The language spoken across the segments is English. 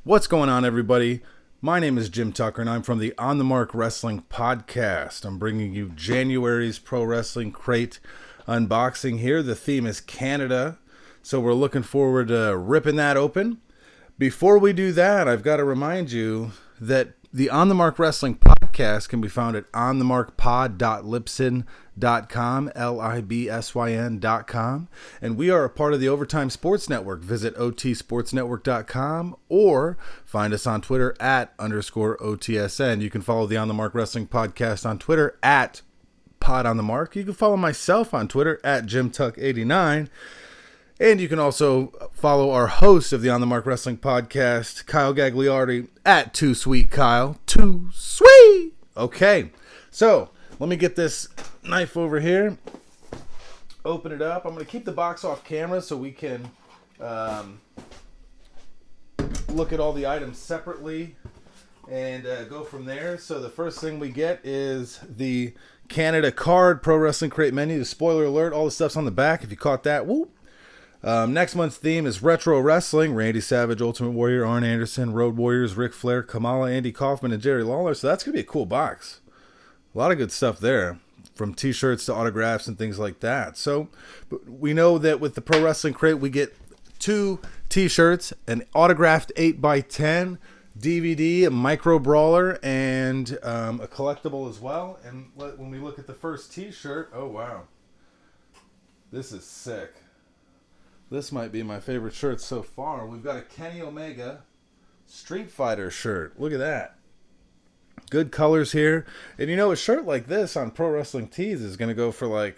What's going on, everybody? My name is Jim Tucker, and I'm from the On the Mark Wrestling Podcast. I'm bringing you January's Pro Wrestling Crate unboxing here. The theme is Canada, so we're looking forward to ripping that open. Before we do that, I've got to remind you that the On the Mark Wrestling Podcast can be found at onthemarkpod.libsyn.com, Libsyn.com, and we are a part of the Overtime Sports Network. Visit otsportsnetwork.com or find us on Twitter at _OTSN. You can follow the On the Mark Wrestling Podcast on Twitter at Pod on the Mark. You can follow myself on Twitter at JimTuck89. And you can also follow our host of the On the Mark Wrestling Podcast, Kyle Gagliardi, at Too Sweet Kyle. Too sweet! Okay, so let me get this knife over here. Open it up. I'm going to keep the box off camera so we can look at all the items separately and go from there. So the first thing we get is the Canada card, Pro Wrestling Crate menu. The spoiler alert, all the stuff's on the back. If you caught that, whoop. Next month's theme is Retro Wrestling. Randy Savage, Ultimate Warrior, Arn Anderson, Road Warriors, Ric Flair, Kamala, Andy Kaufman, and Jerry Lawler. So that's going to be a cool box. A lot of good stuff there, from t-shirts to autographs and things like that. So we know that with the Pro Wrestling Crate, we get 2 t-shirts, an autographed 8x10 DVD, a micro brawler, and a collectible as well. And when we look at the first t-shirt, oh wow, this is sick. This might be my favorite shirt so far. We've got a Kenny Omega Street Fighter shirt. Look at that. Good colors here. And you know, a shirt like this on Pro Wrestling Tees is going to go for like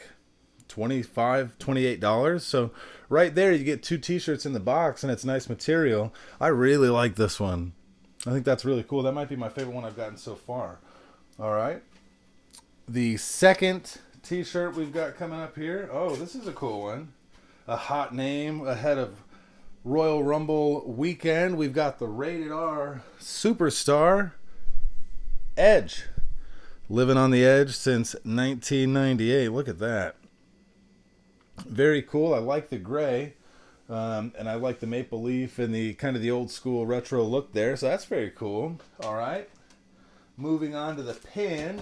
$25, $28. So right there you get 2 t-shirts in the box, and it's nice material. I really like this one. I think that's really cool. That might be my favorite one I've gotten so far. All right. The second t-shirt we've got coming up here. Oh, this is a cool one. A hot name ahead of Royal Rumble weekend. We've got the Rated R Superstar Edge. Living on the Edge since 1998. Look at that. Very cool. I like the gray. And I like the maple leaf and the kind of the old school retro look there. So that's very cool. All right. Moving on to the pin.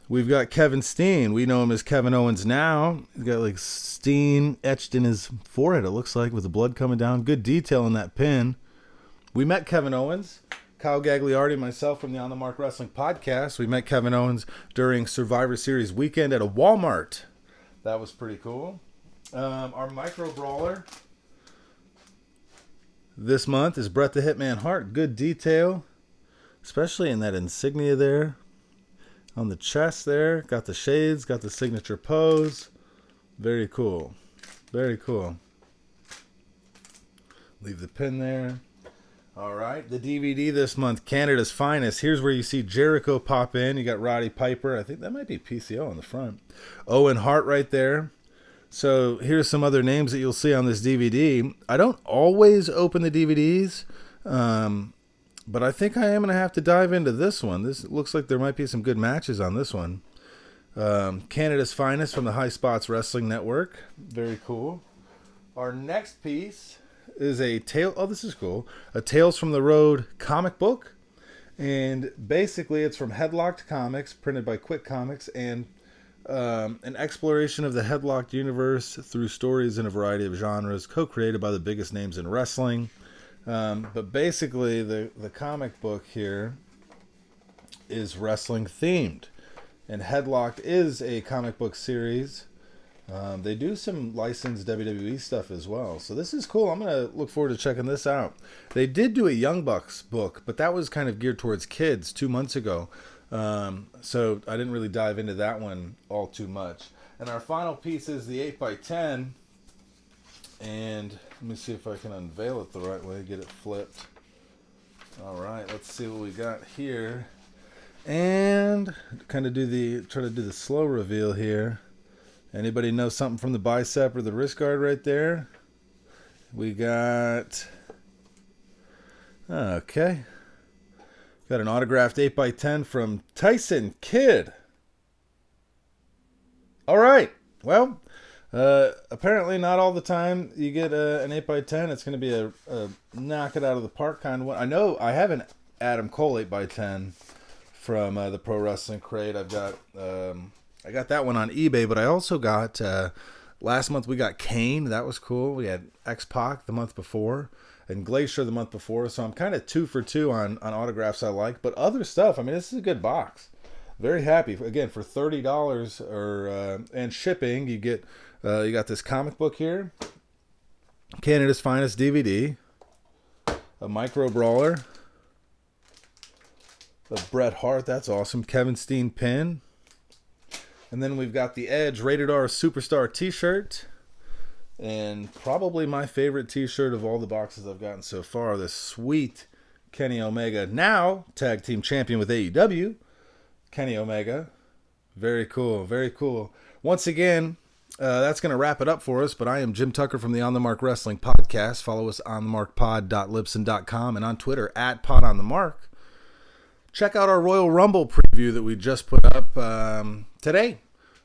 We've got Kevin Steen. We know him as Kevin Owens now. He's got like Steen etched in his forehead, it looks like, with the blood coming down. Good detail in that pin. We met Kevin Owens, Kyle Gagliardi, myself from the On the Mark Wrestling Podcast. We met Kevin Owens during Survivor Series weekend at a Walmart. That was pretty cool. Our micro brawler this month is Bret the Hitman Hart. Good detail, especially in that insignia there. On the chest there, got the shades, got the signature pose. Very cool. Very cool. Leave the pin there. All right, the DVD this month, Canada's Finest. Here's where you see Jericho pop in. You got Roddy Piper. I think that might be PCO on the front. Owen Hart right there. So here's some other names that you'll see on this DVD. I don't always open the DVDs. But I think I am going to have to dive into this one. This looks like there might be some good matches on this one. Canada's Finest from the High Spots Wrestling Network. Very cool. Our next piece is a this is cool. A Tales from the Road comic book. And basically it's from Headlocked Comics, printed by Quick Comics, and an exploration of the Headlocked universe through stories in a variety of genres, co-created by the biggest names in wrestling. But basically, the comic book here is wrestling themed, and Headlocked is a comic book series. They do some licensed WWE stuff as well, so this is cool. I'm gonna look forward to checking this out. They did do a Young Bucks book, but that was kind of geared towards kids 2 months ago, so I didn't really dive into that one all too much. And our final piece is the 8x10. And let me see if I can unveil it the right way, get it flipped. All right, let's see what we got here. And kind of try to do the slow reveal here. Anybody know something from the bicep or the wrist guard right there? We got, okay. Got an autographed 8x10 from Tyson Kidd. All right, well, Apparently not all the time you get an 8x10. It's going to be a knock it out of the park kind of one. I know I have an Adam Cole 8x10 from the Pro Wrestling Crate. I got that one on eBay, but I also got last month we got Kane. That was cool. We had X-Pac the month before and Glacier the month before. So I'm kind of 2 for 2 on autographs I like, but other stuff. I mean, this is a good box. Very happy. Again, for $30 or and shipping, you get you got this comic book here, Canada's Finest DVD, a Micro Brawler, a Bret Hart, that's awesome, Kevin Steen pin, and then we've got the Edge Rated R Superstar t-shirt, and probably my favorite t-shirt of all the boxes I've gotten so far, this sweet Kenny Omega, now tag team champion with AEW, Kenny Omega. Very cool, very cool. Once again, that's going to wrap it up for us, but I am Jim Tucker from the On the Mark Wrestling Podcast. Follow us on themarkpod.libsyn.com and on Twitter at podonthemark. Check out our Royal Rumble preview that we just put up today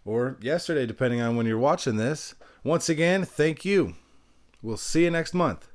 or yesterday, depending on when you're watching this. Once again, thank you. We'll see you next month.